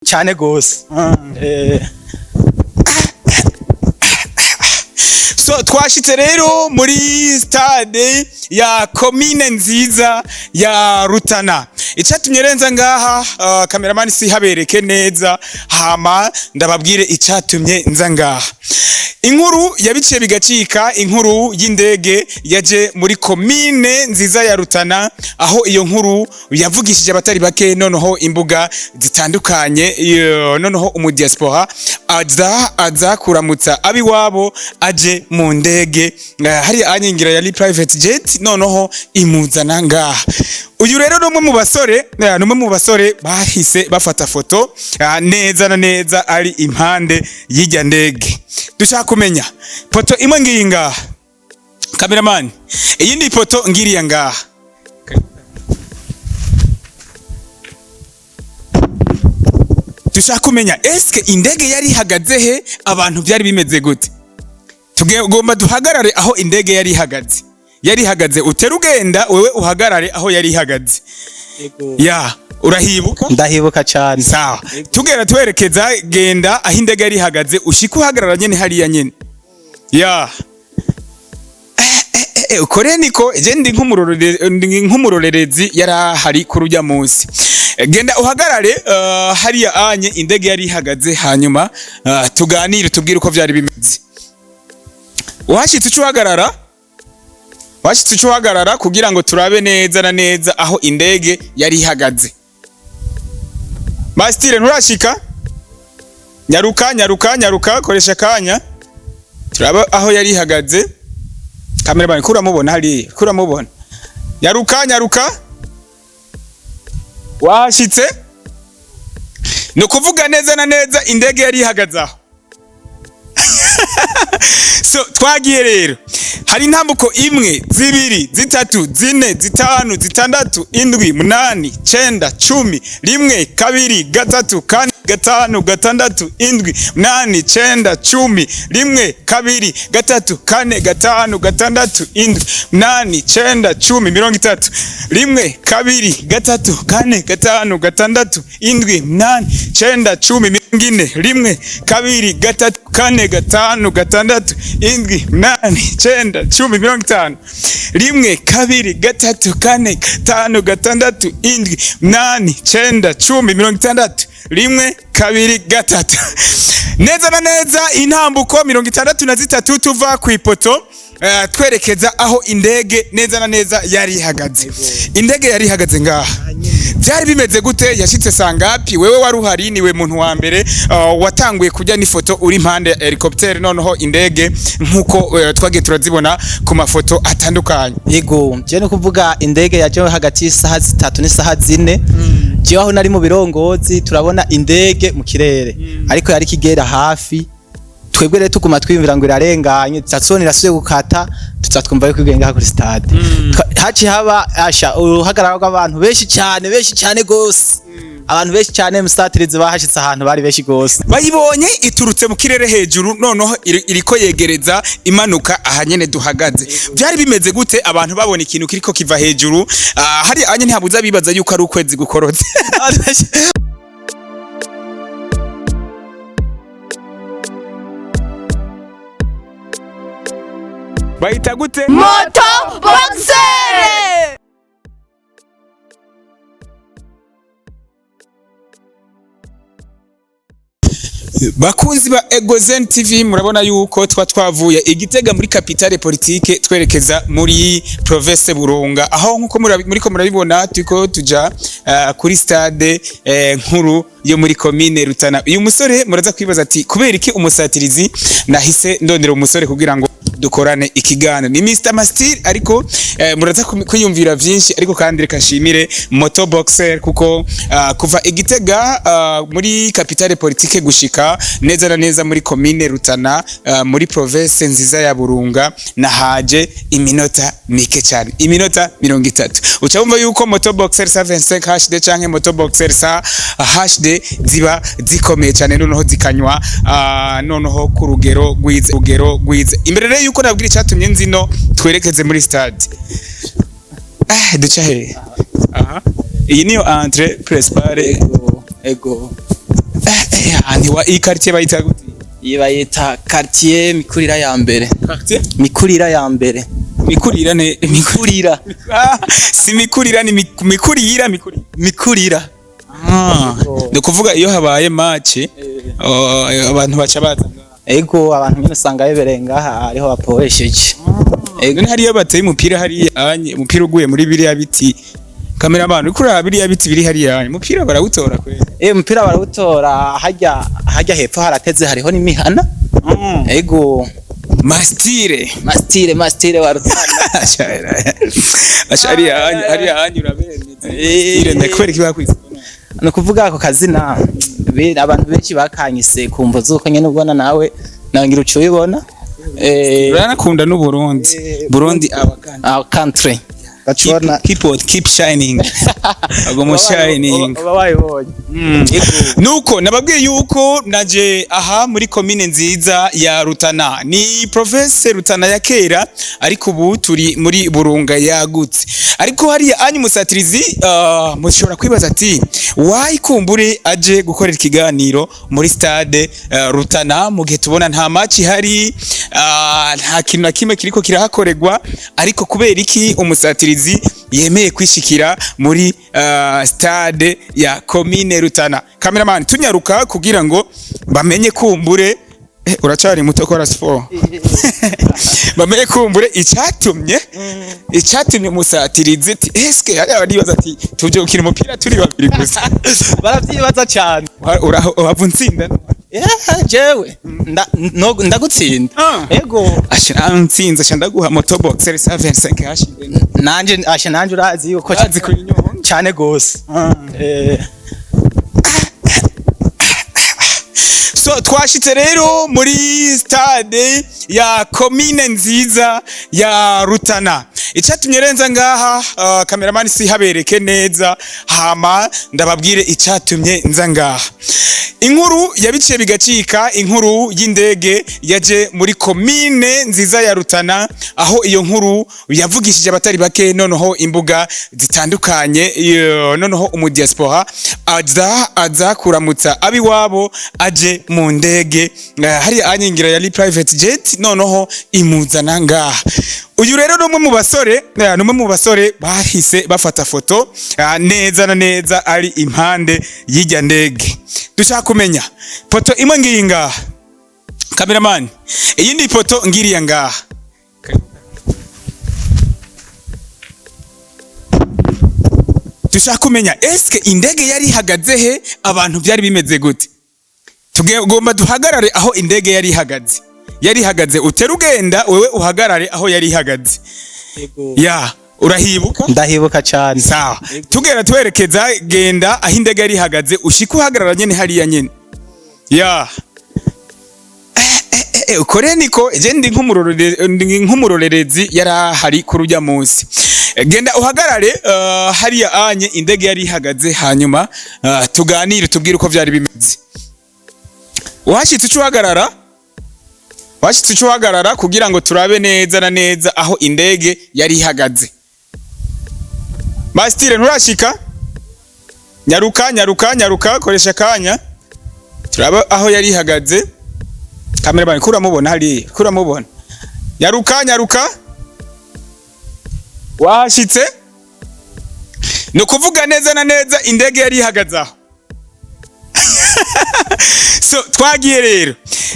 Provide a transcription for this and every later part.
cyane gose. So twashitse rero muri stade ya komine nziza ya Rutana. Icatumye renza ngaha cameraman si habereke neza hama ndababwire icatumye nza ngaha. Inkuru yabice bigacika, inkuru y'indege yaje muri komine nziza ya Rutana, aho iyo nkuru yavugishije abatari bake, noneho imbuga zitandukanye, noneho umudiaspora aza kuramutsa abiwabo aje mu ndege hari anyingira yari private jet, noneho imuzana ngaha. Uyu rero numwe mu basore bahise bafata foto neza na neza ari impande y'ijya ndege. Dushaka kumenya foto imwe ngiyi ngaha, cameraman, iyindi foto ngiriya ngaha. Dushaka kumenya eske indege yari ihagaze he, abantu byari bimeze gute? Tugomba duhagarare aho indege yari ihagaze. Yari ihagaze uterugenda wewe uhagarare aho yari ihagaze. Ya, urahibuka? Ndahibuka cyane. Sawa. Tugera twerekeza, genda aho indege yari ihagaze, ushika uhagarara nyene hariya nyene. Ya. Ukore niko je ndi nk'umurorerezi yari hari kurujya munsi. Genda uhagarare hariya anye indege yari ihagaze, hanyuma tuganire tubwire uko byari bimeze. Washitse uhagarara kugira ngo turabe neza na neza aho indege yari ihagaze. Mastire nturashika? Nyaruka koresha kanya. Turaba aho yari ihagaze. Cameraman kuramubona hali, kuramubona. Nyaruka. Washitse? No kuvuga neza na neza indege yari ihagaze aho. So twagiye rero, hari intambuko imwe, zibiri, zitatu, zine, zitanu, zitandatu, indwi, munani, cenda, cumi, rimwe, kabiri, gatatu, kane, gatanu, gatandatu, indwi, munani, cenda, cumi, rimwe, kabiri, gatatu, kane, gatanu, gatandatu, indwi, munani, cenda, cumi, 30, rimwe, kabiri, gatatu, kane, gatanu, gatandatu, indwi, munani, cenda, cumi, 40, rimwe, kabiri, gatatu, kane, gatanu, gatandatu, indwi, munani, cenda, cumi, 50, rimwe, kabiri, gatatu, kane, gatanu, gatandatu, indwi, munani, cenda, cumi, 60, rimwe, kabiri, gatatu. Neza na neza intambuko 63 tuva ku ipoto twerekeza aho indege neza na neza yari ihagaze. Indege yari ihagaze ngaha. Byari bimeze gute? Yashitse sangapi? Wewe wari uhari, niwe muntu wa mbere watanguye kujya n'ifoto uri impande ya helicopter, noneho indege nkuko twagiye turazibona ku mafoto atandukanye. Yego, je no kuvuga indege yaje hagati y'isaha 3 n'isaha 4. Je aho nari mu birongozi turabona indege mu kirere, ariko yari kigera hafi. Twebwe rero tuguma twimvira ngo irarenganye, tatsoni rasuye gukata, tuzatwumva yuko igenga kuri stade. Haci haba asha uruhagarara rw'abantu benshi cyane gose. Abantu benshi cyane musatirize bahashitse ahantu bari benshi gose. Bayibonye iturutse mu kirere hejuru, noneho iriko yegereza imanuka ahanyene duhagaze. Byari bimeze gute abantu babona ikintu kiriko kiva hejuru? Hari anye ntihabuza bibaza yuko ari ukwezi gukorotse. Bayita gute? Moto boxer. Bakunzi ba Egozen TV, murabona yuko twavuye Igitega muri capitale politique twerekeza muri province Burunga, aho nkuko muriko murabibona tuko tuja kuri stade nkuru yo muri komine Rutana. Uyu musore muraza kwibaza ati kubera iki umusatirizi? Nahise ndondera umusore kugira ngo dukorane ikigana. Ni Mr Mastir, ariko muraza kwiyumvira vyinshi, ariko kandi reka nshimire Moto Boxer kuko kuva Igitega muri capitale politique gushika neza na neza muri komine Rutana muri province nziza ya Burunga nahaje iminota mike cyane, iminota 30. Ucabumva yuko Moto Boxer 25 HD canke Moto Boxer sa HD ziba zikomeye cyane, noneho zikanywa noneho ku rugero gwize. Imbere rero yuko nabwira icyatumye nzino twerekeze muri stade. Duca he? Aha. Iyi niyo entrée principale. Ego. ni wa ikartie bayita gute? Yibayita quartier Mikurira ya mbere. Quartier Mikurira ya mbere. Mikurira ne Mikurira. Si mikurira ni mikurira Mikurira. Ndo kuvuga iyo habaye match abantu baca baza. Ego abantu nyine usanga beberenga hariho baporesheje. Ego hariyo bateye umupira hariya umupira uguye muri biriya biti. Cameraman uri kuraba biriya biti biri hariya umupira barawutora kweli. Umupira barawutora hajya hepfo harateze hariho n'imihana. Ego Mastire wa Rutana. Ashari hanyura bene. Ndakwereka ibakwiza. No kuvuga ako kazina abantu benshi bakanyise kumva zuko nyene ubona nawe ngira uco ubibona. Uranakunda n'u Burundi our country. Keep shining. Agomo shining. Nuko nababwiye yuko naje aha muri commune nziza ya Rutana. Ni Professor Rutana ya kera ariko ubu turi muri Burunga yagutse. Ariko hariya anyi musatirizi mushobora kwibaza ati why kumbure aje gukorera ikiganiro muri stade Rutana mu gihe tubona nta match hari nta kintu na kimwe kiriko kirahakorerwa ariko kubera iki umusatirizi yemeye kwishikira muri stade ya commune Rutana. Cameraman tunyaruka kugira ngo bamenye kumbure uracari muto kora sport. Bamenye kumbure icyatumye musatirizi ati eske hari abadibaza ati tuje gukina umupira turi babiri gusa. Baravyibaza cyane. Urahava jewe ndagutsinda. Ego nsinza shandaguha motoboxer 75 nanje urazi yuko azi kuri nyonga cyane gose. So twashitse rero muri stade ya commune nziza ya Rutana. Icatumye renza ngaha cameraman si habereke neza hama ndababwire icatumye nza ngaha. Inkuru yabiciye bigacika, inkuru y'indege yaje muri commune nziza ya Rutana, aho iyo nkuru yavugishije abatari bake, noneho imbuga zitandukanye, noneho umudiaspora aza kuramutsa abiwabo aje mu ndege hari anyingira yari private jet, noneho imuzana ngaha. Uyu rero numwe mu basore bahise bafata foto neza na neza ari impande y'ijya ndege. Dushaka kumenya foto imwe ngiyi ngaha, cameraman iyindi foto ngiriya ngaha. Dushaka kumenya eske indege yari ihagaze he, abantu byari bimeze gute? Tugomba duhagarare aho indege yari ihagaze uterugenda wewe uhagarare aho yari ihagaze. Ya urahibuka? Ndahibuka cyane. Sawa, tugera twerekeza genda aho indege yari ihagaze ushika uhagarara nyene hariya nyene. Ya ukore niko je ndi nk'umurorerezi yara hari kurujya munsi. Genda uhagarare hariya anye indege yari ihagaze, hanyuma tuganire tubwire uko byari bimeze. Washitse uhagarara kugira ngo turabe neza na neza aho indege yari ihagaze. Mastire nturashika? Nyaruka koresha kanya turaba aho yari ihagaze. Cameraman kuramubona hali kuramubona. Nyaruka washitse no kuvuga neza na neza indege yari ihagaze aho. So twagiye rero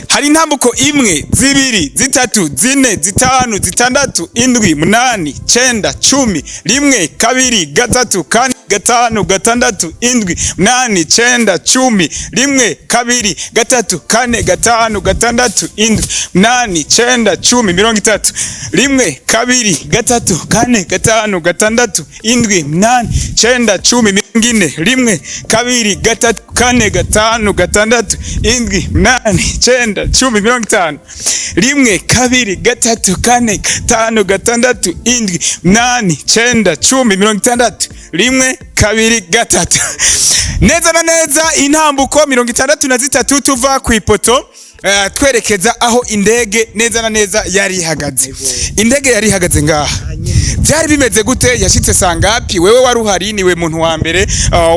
hari intambuko imwe, zibiri, zitatu, zine, zitanu, zitandatu, indwi, munani, cenda, cumi, rimwe, kabiri, gatatu, kane, gatanu, gatandatu, indwi, munani, cenda, cumi, rimwe, kabiri, gatatu, kane, gatanu, gatandatu, indwi, munani, cenda, cumi, 30, rimwe, kabiri, gatatu, kane, gatanu, gatandatu, indwi, munani, cenda, cumi, 40, rimwe, kabiri, gatatu, kane, gatanu, gatandatu, indwi, munani, cenda, cumi, 50, rimwe, kabiri, gatatu, kane, gatanu, gatandatu, indwi, munani, cenda, cumi, 60, rimwe, kabiri, gatatu. Neza na neza intambuko 63 tuva ku ipoto twerekeza aho indege neza na neza yari ihagaze. Indege yari ihagaze ngaha. Byari bimeze gute? Yashitse sangapi? Wewe wari uhari, niwe muntu wa mbere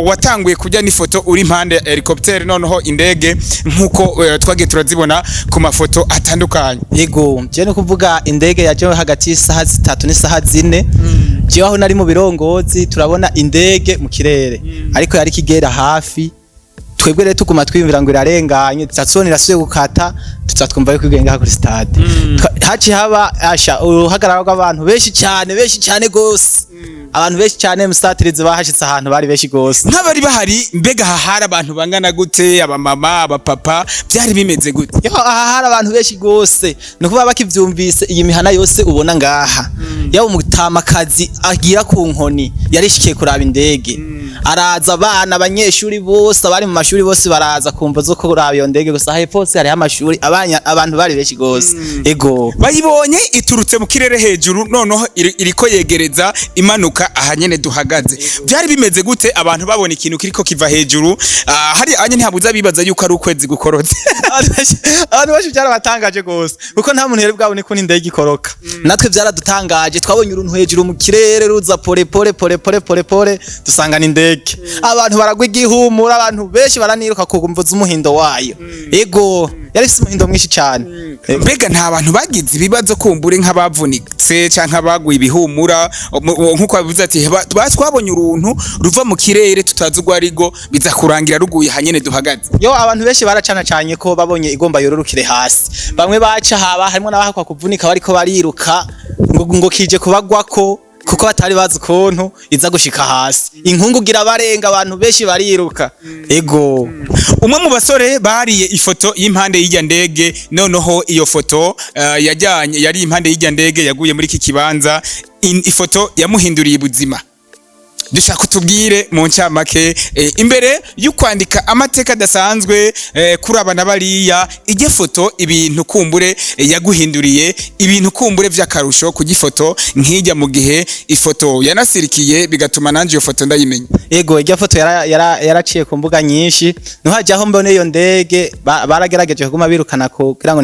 watanguye kujya n'ifoto uri impande ya helicopter, noneho indege nkuko twagiye turazibona ku mafoto atandukanye. Yego, je no kuvuga indege yaje hagati y'isaha 3 n'isaha 4. Je aho nari mu birongozi turabona indege mu kirere, ariko yari kigera hafi. Twebwe rero tuguma twiyumvira ngo irarenganye, tutatsoni rasuye gukata, tutatwumva yuko igenga kuri stade. Haci haba asha uruhagarara rw'abantu benshi cyane gose. Abantu benshi cyane musatirize bahashitse ahantu bari benshi gose. Nk'abari bahari, mbega hahara abantu bangana gute? Aba mama, aba papa, byari bimeze gute? Yo hahara abantu benshi gose. No kuba bakivyumvise iyi mihana yose ubona ngaha. Yabo umutamakazi agira ku nkoni yarishikiye kuraba indege. Araza abana abanyeshuri bose abari mu mashuri bose baraza kumva zo kuraba iyo ndege gusa hepfo hari amashuri abantu bari benshi gose. Ego bayibonye iturutse mu kirere hejuru, noneho iriko yegereza imanuka ahanyene duhagaze. Byari bimeze gute abantu babona ikintu kiriko kiva hejuru? Hari anye ntihabuza bibaza yuko ari ukwezi gukorotse. Abantu bashi byarabatangaje gose kuko nta muntu yari bwabone ko indege ikoroka. Natwe byaradutangaje, twabonye uruntu hejuru mu kirere ruza pole dusanga ni ndege. Abantu baragwa igihumura, abantu benshi baraniruka kukumvuza umuhindo wayo. Ego yari ifite umuhindo mwinshi cyane. Mbega nta bantu bagize ibibazo kumbure nk'abavunitse canke abaguye ibihumura nkuko bavuze ati twabonye uruntu ruva mu kirere tutazi ugwa arigo biza kurangira ruguye hanyene duhagaze? Yo abantu benshi baracana cyane ko babonye igomba yororukire hasi. Bamwe baca haba harimo n'abahakwa kuvunika bariko bariruka ngo kije kubagwako kuko batari bazi ukuntu iza gushika hasi. Inkungu gira barenga abantu benshi bariruka. Ego umwe mu basore bariye ifoto y'impande y'ijya ndege, noneho iyo foto yajyanye yari impande y'ijya ndege yaguye muri iki kibanza. Ifoto yamuhinduriye ubuzima. Dushaka kutubwire mu ncamake imbere y'ukwandika amateka adasanzwe kuri abana bariya, ijye foto ibintu kumbure yaguhinduriye, ibintu kumbure vy'akarusho kugifoto nkijya mu gihe ifoto yanasirikiye bigatuma nanje iyo foto ndayimenya. Ego ijya foto yaraciye ku mbuga nyinshi, nuhaje aho mbone iyo ndege baragerageje kuguma birukana ko kugira ngo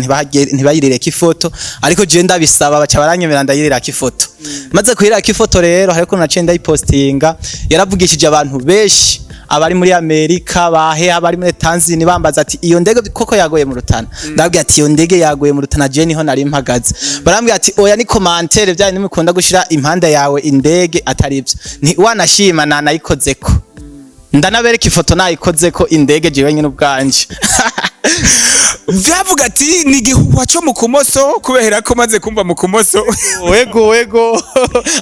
ntibayirire ifoto, ariko je ndabisaba baca baranyemera ndayirira ifoto. Maze kuyirira ifoto rero hariko naciye ndayipostinga, yaravugishije abantu benshi abari muri Amerika bahe abari muri Tanzania bambaza ati iyo ndege koko yagoye mu Rutana. Ndabwiye ati iyo ndege yagoye mu Rutana, je niho nari mpagaze. Barambwiye ati oya ni commentaire bya nimukunda gushira impanda yawe indege atari byo. Ni wanashima nanayikozeko. Ndanabereka ifoto nayikozeko indege jewe nyine ubwanje. Vyavuga ati ni gihuwa cyo mu kumoso kubera ko maze kumva mu kumoso. Ego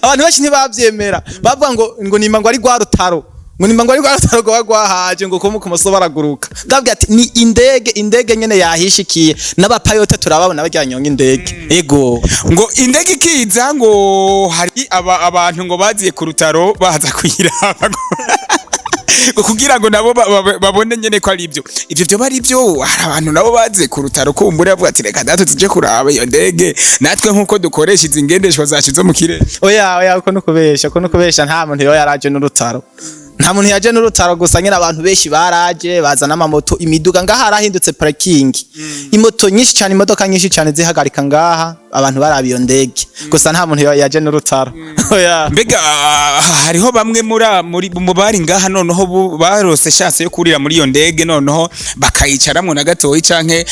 abantu benshi ntibavyemera, bavuga ngo nimba ngo ari gwa Rutaro, ngo nimba ngo ari gwa Rutaro go bagwahaje ngo ko mu kumoso baraguruka. Ndabwiye ati ni indege nyene yahishikiye, n'abapilote turababona bajyanyonga indege. Ego ngo indege ikiza ngo hari abantu ngo baziye ku Rutaro baza kuyiraba kugira ngo nabo babone nyene ko ari ivyo byo bari byo. Hari abantu nabo baze ku Rutaro kumbure bavuga ati reka datu tuje kuraba iyo ndege natwe nkuko dukoresha izingendeshwa zacu zo mu kirere. Oya uko nukubesha nta muntu yo yaraje n'Urutaro. Nta muntu yaje n'Urutaro gusa nyine abantu benshi baraje bazana amamoto, imiduga ngaha harahindutse parking. Imoto nyinshi cyane, imodoka nyinshi cyane zihagarika ngaha abantu barabi iyo ndege. Gusa nta muntu yaje n'Urutaro. Oya mbega hariho bamwe mu bari ngaha noneho barose chance yo kurira muri iyo ndege, noneho bakayicaramwe na gatoyi canke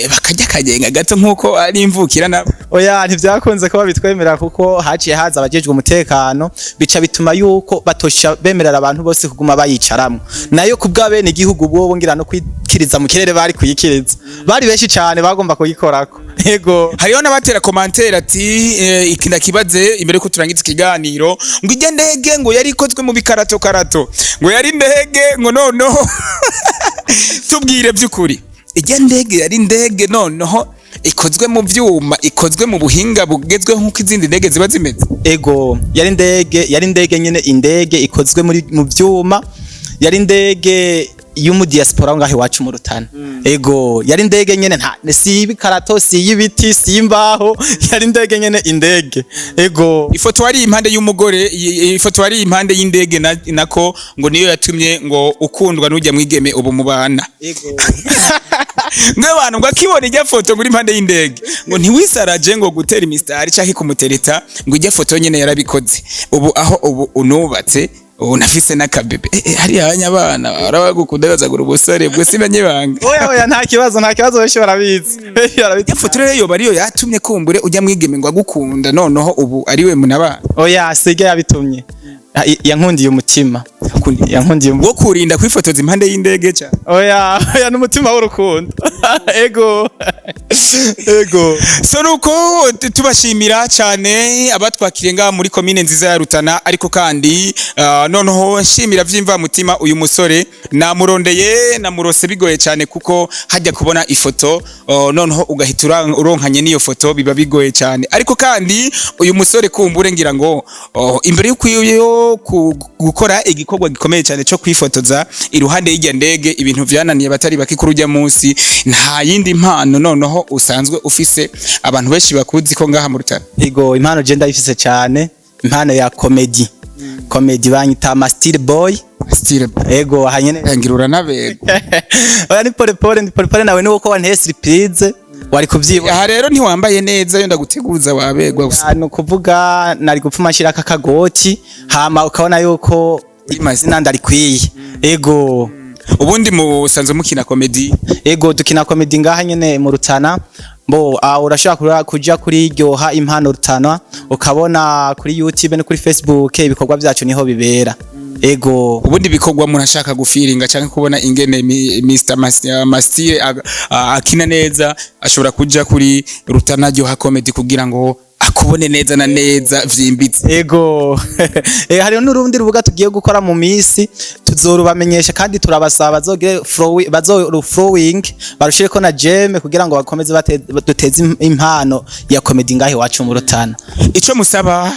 bakajya kagenga gato nkuko ari imvukira nabo. Oya ntivyakunze ko babitwemera kuko haciye haza abajejwe umutekano, bica bituma yuko batosha bemerera abantu bose kuguma bayicaramwe. Nayo kubwabene igihugu bo bongira no kwikiriza mu kirere bari kuyikiriza. Bari benshi cyane bagomba kuyikorako. Ego hariho n'abatera commentaire ati ikinda kibaze imbere ko turangiza ikiganiro ngo ijya ndege ngo yari ikozwe mu bikarato ngo yari ndege ngo noneho tubwire by'ukuri ijya ndege yari ndege noneho ikozwe mu vyuma, ikozwe mu buhinga bugezweho nkuko izindi ndege ziba zimeze. Ego yari indege nyene, indege ikozwe mu vyuma, yari indege y'umudiaspora ngaho iwacu mu Rutana. Ego yari indege nyene nta si ibikarato si y'ibiti si imbaho yari indege nyene indege. Ego ifoto wari impande y'umugore ifoto wari impande y'indege nako ngo niyo yatumye ngo ukundwa n'ujya mwigeme ubu mubana. ego Nk'abantu ngo akibona ijya foto muri impande y'indege ngo ntiwisaraje ngo gutera imistari cyangwa kumutereta ngo ijya foto nyene yarabikoze ubu aho ubu unubatse unafise n'akabebe hari abanyabana barabagukunda bazagura ubusore bwo simenye banga. oya nta kibazo benshi barabizi. Ijya foto rero yo bariyo yatumye kumbure ujya mwigeme ngo agukunda noneho ubu ari we munabana. oya sege yabitumye yankundiye umutima yankundiye wo kurinda kwifotoza impande y'indege cyane. oya n'umutima w'urukundo. ego so nuko tubashimira cyane abatwakiriye ngaha muri komine nziza ya Rutana ariko kandi noneho nshimira vyimva mutima uyu musore namurose bigoye cyane kuko hajya kubona ifoto noneho ugahitura uronkanye niyo foto biba bigoye cyane ariko kandi uyu musore kumbure ngira ngo imbere yo gukora igikorwa gikomeye cyane cyo kwifotoza iruhande y'ijya ndege ibintu vyananiye batari bakikuru ujya munsi nta yindi mpano noneho usanzwe ufise abantu benshi bakuzi ko ngaha mu Rutana. ego impano je ndayifise cyane impano ya comedy banyita Style Boy. Ego hanyene ngirura nabego oya ni pole nawe ni uko wanteye surprise wari kuvyibona. Aha rero ntiwambaye neza yo ndaguteguza wabegwa gusa. No kuvuga nari gupfuma shira kakagoti hama ukabona yuko imazina ndarikwiye. Ego ubundi musanzwe mukina comedy. Ego dukina comedy ngaha nyene mu Rutana. Urashaka kuja kuri ryoha impano Rutana ukabona kuri YouTube no kuri Facebook ibikorwa byacu niho bibera. Ego ubundi bikorwa murashaka gufiringa cyangwa kubona ingene Mr Mastire akina neza ashobora kuja kuri Rutana ryoha comedy kugira ngo akubone neza na neza vyimbitse. Ego hariho n'urundi rubuga tugiye gukora mu misi tuzorubamenyesha kandi turabasaba bazogire flowing barushire ko na jeme kugira ngo bakomeze duteze impano ya comedy ngahe wacu mu Rutana. Ico musaba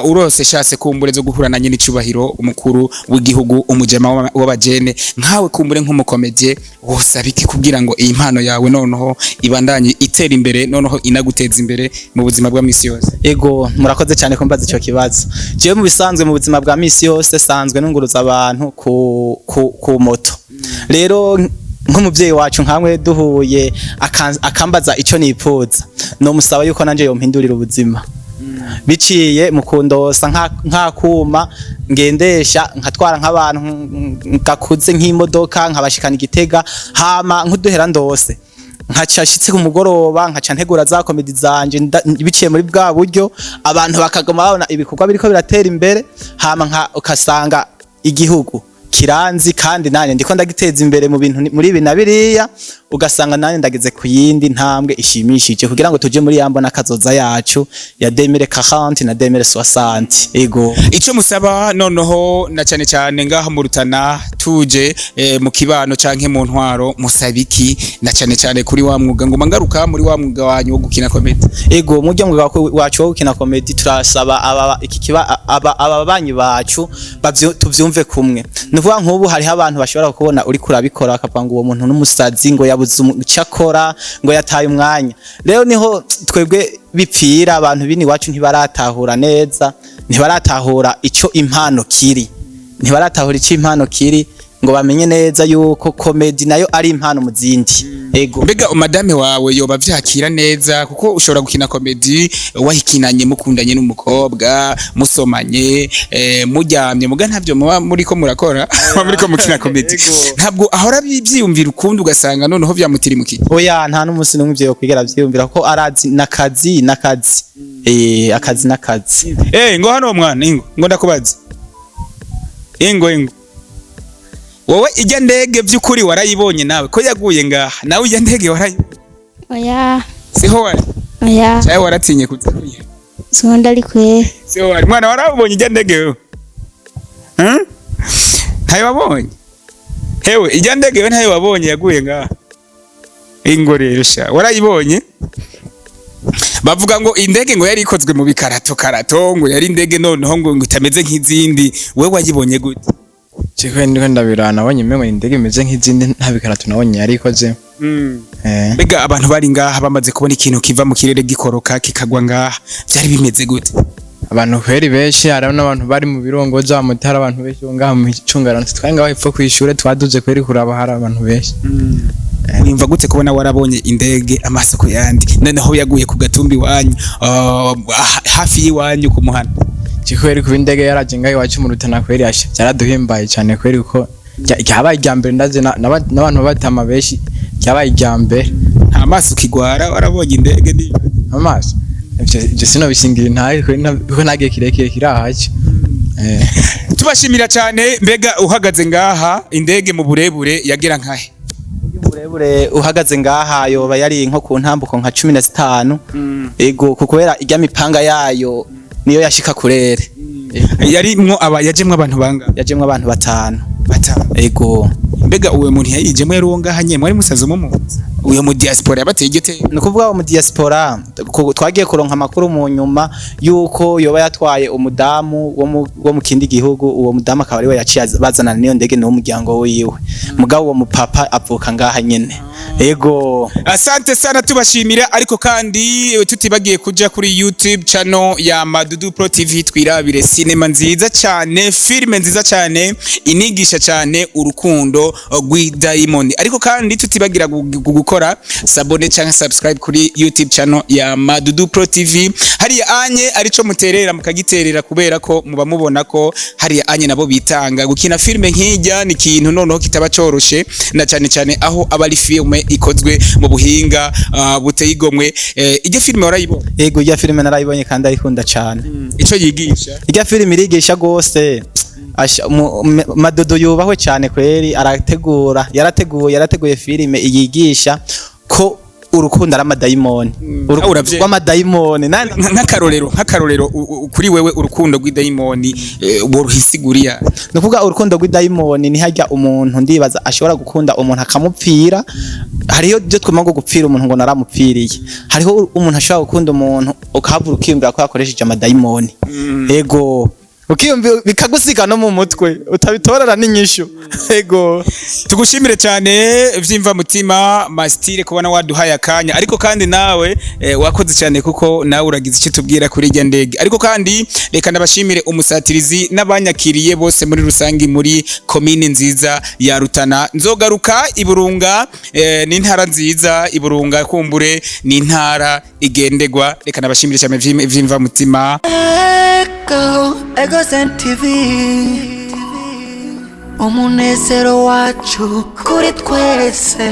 urose shase kumbure zo guhurana nyine icubahiro umukuru w'igihugu umujema w'abajene nkawe kumbure nk'umukomedie wosabiki kugira ngo iyi mpano yawe noneho ibandanye itera imbere noneho inaguteza imbere mu buzima bwa misi yose. Ego murakoze cyane ko mbaza ico kibazo. Je mu bisanzwe mu buzima bwa misi yose sanzwe nunguruza abantu ku moto. Rero nk'umuvyeyi wacu nkamwe duhuye akambaza ico nipfuza no musaba yuko nanje yo mpindurira ubuzima biciye mukundosa nkakuma ngendesha nkatwara nk'abantu ngakuze nk'imodoka nkabashikana igitega hama nkuduhera ndose nkacashitse ku mugoroba nkaca ntegura za comedy zanje biciye muri bwa buryo abantu bakagoma babona ibikorwa biriko biratera imbere hama ukasanga igihugu kiranzi kandi nane ndiko ndagiteza imbere mu bintu muri ibi na biriya ugasanga nane ndageze ku yindi ntambwe ishimishije kugira ngo tuje muri yambona kazoza yacu ya 2040 na 2060. Ego ico musaba noneho na cyane cyane ngaha mu Rutana tuje mu kibano canke mu ntwaro musabiki na cyane cyane kuri wa mwuga ngo mangaruka muri wa mwuga wanyu wo gukina comedy. Ego mu ryo mwuga wacu wo gukina comedy turasaba aba banyi bacu tuvyumve kumwe. Nuvuga nk'ubu hari abantu bashobora kubona uri kurabikora bakapanga uwo muntu n'umusazi ngo yabuze ucakora ngo yataye umwanya. Rero niho twebwe bipfira abantu bini wacu ntibaratahura neza ntibaratahura ico impano kiri ngo bamenye neza yuko comedy nayo ari impano mu zindi. Ego mbega madame wawe yoba vyakira neza kuko ushobora gukina comedy wahikinanye mukundanye n'umukobwa musomanye muryamye muga ntavyo muba muriko murakora muriko mukina comedy ntabwo ahora bivyiyumvira ukundi ugasanga noneho vyamutiri muki. Oya nta n'umunsi n'umwe ivyo kwigera vyiyumvira ko arazi nakazi akazi nakazi. Ngo hano mwana ngo ndakubaza ingo wowe ijya ndege by'ukuri warayibonye nawe ko yaguye ngaha nawe ijya ndege warayibonye? Oya siho wari? Oya cyawe waratinye kuzakuye sonda arikwe siho wari mwana warabonye ijya ndege wewe ntayo wabonye hewe ijya ndege wewe ntayo wabonye yaguye ngaha ingo rero sha warayibonye bavuga ngo indege ngo yari ikozwe mu bikarato ngo yari indege noneho ngo itameze nk'izindi wewe wayibonye gute? Cikwe ndiko ndabirana nabonye mengo indege imeze nk'izindi nta bikarato nabonye yari ikoze. Mbega abantu bari ngaha bamaze kubona ikintu kiva mu kirere gikoroka kikagwa ngaha byari bimeze gute? Abantu kweri benshi hari n'abantu bari mu birongozi amutara abantu benshi ngaha mu cungarano twari ngaho ipfo kwishure twaduze kweri kuraba hari abantu benshi. Wimva gute kubona warabonye indege amaso ku yandi noneho yaguye ku gatumbi wanyu hafi yiwanyu ku muhana? Cikweri ku indege yaraje ngaho iwacu mu Rutana kweri asha byaraduhimbaye cyane kweri uko cyabaye ijyambere ndaze n'abantu batama benshi cyabaye ijyambere. Nta maso kigwara warabonye indege ni amaso je sino bisingira ntaye ko nagiye kirekire kirahaje. Tubashimira cyane. Mbega uhagaze ngaha indege mu burebure yagera nkahe? Burebure uhagaze ngaha yoba yari nko ku ntambuko nka 15 ego kubera ijya mipanga yayo niyo yashika kurere. Yarimwo yajemwe abantu banga? Yajemwe abantu 5 ego. Mbega uwe muntu yayijemwe yari wonga hanye mwari musaze mu uyo mu diaspora yabateye gite? Nukuvuga mu diaspora twagiye kuronka amakuru mu nyuma yuko yoba yatwaye umudamu wo mu kindi gihugu. Uwo mudamu akaba ari we yaciye bazana niyo ndege no muryango wiwe mugabo uwo mupapa avuka ngaha nyene. Ego asante sana tubashimira. Ariko kandi tutibagiye kuja kuri YouTube channel ya Madudu Pro TV twirabire cinema nziza cyane, filme nziza cyane, inigisha cyane urukundo rw'Diamond. Ariko kandi tutibagira gukora sabone cyangwa subscribe kuri YouTube channel ya Madudu Pro TV. Hariya anye arico muterera mukagiterera kubera ko muba mubona ko hariya anye nabo bitanga gukina filme nk'ijya ni kintu noneho kitaba coroshe na cyane cyane aho abari filme ikozwe mu buhinga buteye igomwe. Ijya filme warayibonye? Ego ijya filme narayibonye kandi ayikunda cyane. Ico yigisha ijya filme irigisha gose. Madodo yubahwe cyane kweri yarateguye filme yigisha ko urukundo aramadayimoni rw'amadayimoni. Nk'akarorero kuri wewe urukundo rw'idayimoni woruhisiguriya? Nukuvuga urukundo rw'idayimoni ni hajya umuntu ndibaza ashobora gukunda umuntu akamupfira. Hariyo byo twamago gupfira umuntu ngo naramupfiriye. Hariho umuntu ashobora gukunda umuntu ukahavura ukiyumvira ko yakoresheje amadayimoni. Ego ukiyumvira bikagusiga no mu mutwe utabitorera n'inyishu. Ego tugushimire cyane vyimva mutima Mastire kubona waduhaye akanya. Ariko kandi nawe wakoze cyane kuko nawe uragize icyo tubwira kuri ijya ndege. Ariko kandi reka nabashimire umusatirizi n'abanyakiriye bose muri rusangi muri komine nziza ya Rutana. Nzogaruka Iburunga ni ntara nziza. Iburunga kumbure ni ntara igendegwa. Reka nabashimire cyane vyimva mutima. Ego TV umunezero wacu kuri twese.